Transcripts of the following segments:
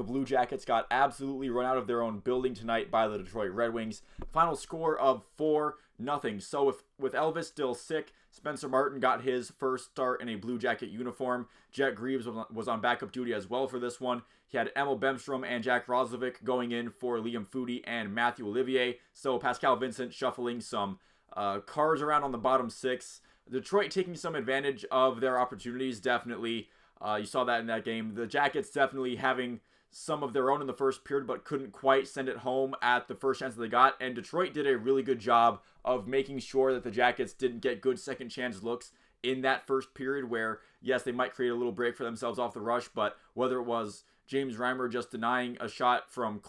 the Blue Jackets got absolutely run out of their own building tonight by the Detroit Red Wings. Final score of 4-0. So with Elvis still sick, Spencer Martin got his first start in a Blue Jacket uniform. Jet Greaves was on backup duty as well for this one. He had Emil Bemstrom and Jack Roslovic going in for Liam Foudy and Matthew Olivier. So Pascal Vincent shuffling some cards around on the bottom six. Detroit taking some advantage of their opportunities, definitely. You saw that in that game. The Jackets definitely having some of their own in the first period, but couldn't quite send it home at the first chance that they got. And Detroit did a really good job of making sure that the Jackets didn't get good second chance looks in that first period where, yes, they might create a little break for themselves off the rush, but whether it was James Reimer just denying a shot from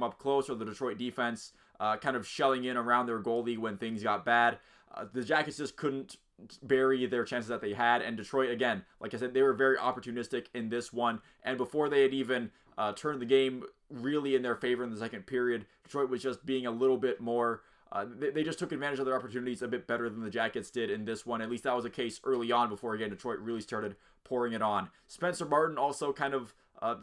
up close or the Detroit defense kind of shelling in around their goalie when things got bad, the Jackets just couldn't bury their chances that they had. And Detroit, again, like I said, they were very opportunistic in this one. And before they had even turned the game really in their favor in the second period, Detroit was just being a little bit more... They just took advantage of their opportunities a bit better than the Jackets did in this one. At least that was the case early on before, again, Detroit really started pouring it on. Spencer Martin also kind of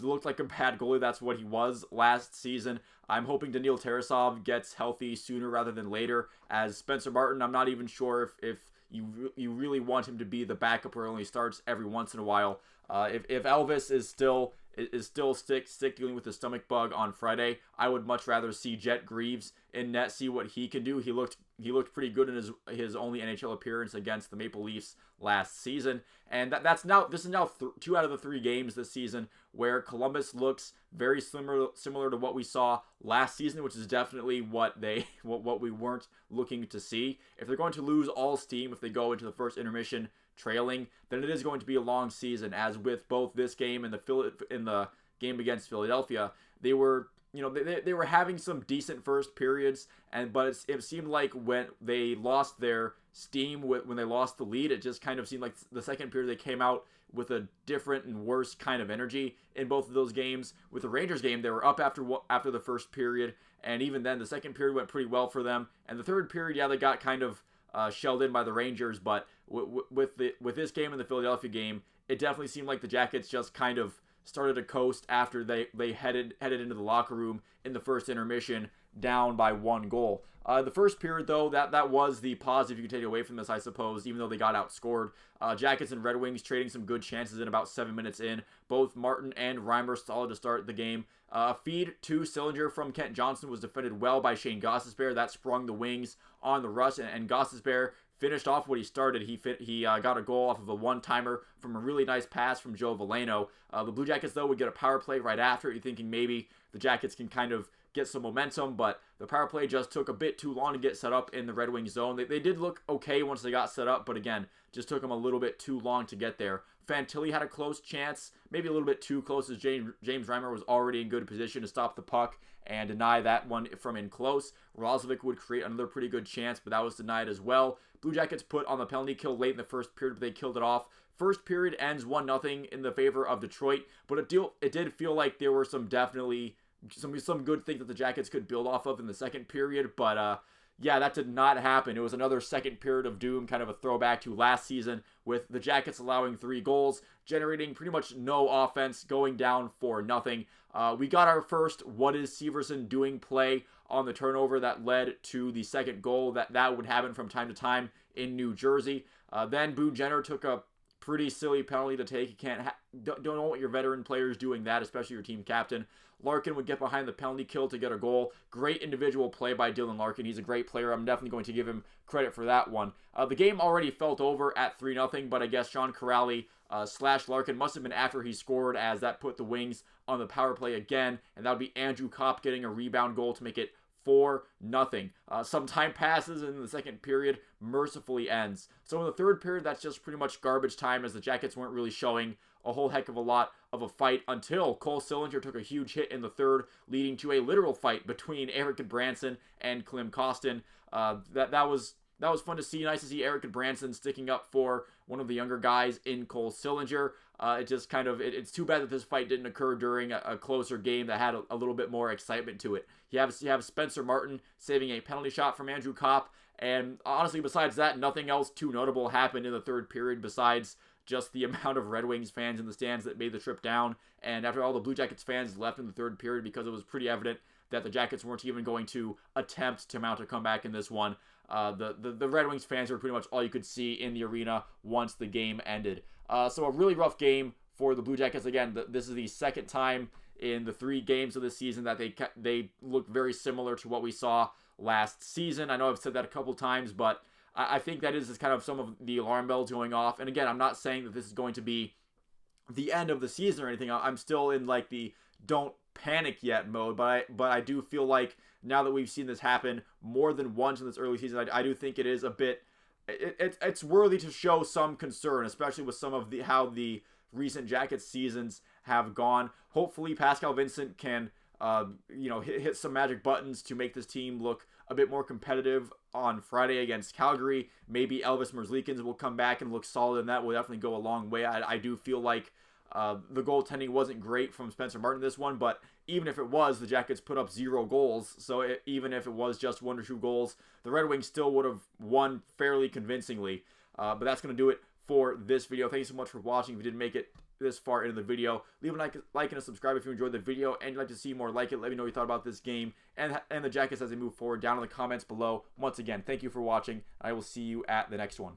looked like a bad goalie. That's what he was last season. I'm hoping Daniil Tarasov gets healthy sooner rather than later. As Spencer Martin, I'm not even sure if you really want him to be the backup where he only starts every once in a while. If Elvis is still sick dealing with the stomach bug on Friday, I would much rather see Jet Greaves in net, see what he can do. He looked pretty good in his only NHL appearance against the Maple Leafs last season, and this is now 2 out of the 3 games this season where Columbus looks very similar to what we saw last season, which is definitely what we weren't looking to see. If they're going to lose all steam, if they go into the first intermission trailing, then it is going to be a long season. As with both this game and the game against Philadelphia, they were having some decent first periods, but it seemed like when they lost their steam, when they lost the lead, it just kind of seemed like the second period they came out with a different and worse kind of energy in both of those games. With the Rangers game, they were up after the first period, and even then the second period went pretty well for them. And the third period, yeah, they got kind of shelled in by the Rangers, but with this game and the Philadelphia game, it definitely seemed like the Jackets just kind of started to coast after they headed into the locker room in the first intermission, down by 1 goal. The first period, though, that was the positive you could take away from this, I suppose, even though they got outscored. Jackets and Red Wings trading some good chances in about 7 minutes in. Both Martin and Reimer solid to start the game. Feed to Sillinger from Kent Johnson was defended well by Shane Gostisbehere. That sprung the Wings on the rush, and Gostisbehere finished off what he started. He got a goal off of a one-timer from a really nice pass from Joe Veleno. The Blue Jackets, though, would get a power play right after it. You're thinking maybe the Jackets can kind of get some momentum, but the power play just took a bit too long to get set up in the Red Wings zone. They did look okay once they got set up, but again, just took them a little bit too long to get there. Fantilli had a close chance, maybe a little bit too close, as James Reimer was already in good position to stop the puck and deny that one from in close. Roslovic would create another pretty good chance, but that was denied as well. Blue Jackets put on the penalty kill late in the first period, but they killed it off. First period ends 1-0 in the favor of Detroit, but it did feel like there were some good things that the Jackets could build off of in the second period, but yeah, that did not happen. It was another second period of doom, kind of a throwback to last season, with the Jackets allowing 3 goals, generating pretty much no offense, going down 4-0. We got our first "what is Severson doing" play on the turnover that led to the second goal. That would happen from time to time in New Jersey. Then Boone Jenner took a pretty silly penalty to take. You don't want your veteran players doing that, especially your team captain. Larkin would get behind the penalty kill to get a goal. Great individual play by Dylan Larkin. He's a great player. I'm definitely going to give him credit for that one. The game already felt over at 3-0, but I guess Sean Corrali / Larkin must have been after he scored, as that put the Wings on the power play again, and that would be Andrew Kopp getting a rebound goal to make it 4-0. Some time passes, and the second period mercifully ends. So in the third period, that's just pretty much garbage time, as the Jackets weren't really showing a whole heck of a lot of a fight until Cole Sillinger took a huge hit in the third, leading to a literal fight between Eric Branson and Klim Kostin. That was fun to see. Nice to see Eric Branson sticking up for one of the younger guys in Cole Sillinger. It's too bad that this fight didn't occur during a closer game that had a little bit more excitement to it. You have Spencer Martin saving a penalty shot from Andrew Kopp, and honestly, besides that, nothing else too notable happened in the third period besides just the amount of Red Wings fans in the stands that made the trip down. And after all the Blue Jackets fans left in the third period because it was pretty evident that the Jackets weren't even going to attempt to mount a comeback in this one, the Red Wings fans were pretty much all you could see in the arena once the game ended. So a really rough game for the Blue Jackets. Again, this is the second time in the 3 games of this season that they look very similar to what we saw last season. I know I've said that a couple times, but I think that is kind of some of the alarm bells going off. And again, I'm not saying that this is going to be the end of the season or anything. I'm still in like the don't panic yet mode, but I do feel like now that we've seen this happen more than once in this early season, I do think it is a bit, it's worthy to show some concern, especially with some of how the recent Jackets seasons have gone. Hopefully Pascal Vincent can hit some magic buttons to make this team look a bit more competitive on Friday against Calgary. Maybe Elvis Merzlikins will come back and look solid, and that will definitely go a long way. I do feel like the goaltending wasn't great from Spencer Martin this one, but even if it was, the Jackets put up 0 goals. So even if it was just 1 or 2 goals, the Red Wings still would have won fairly convincingly. But that's going to do it for this video. Thank you so much for watching. If you didn't make it this far into the video, leave a like and a subscribe if you enjoyed the video and you'd like to see more like it. Let me know what you thought about this game and the Jackets as they move forward down in the comments below. Once again, thank you for watching. I will see you at the next one.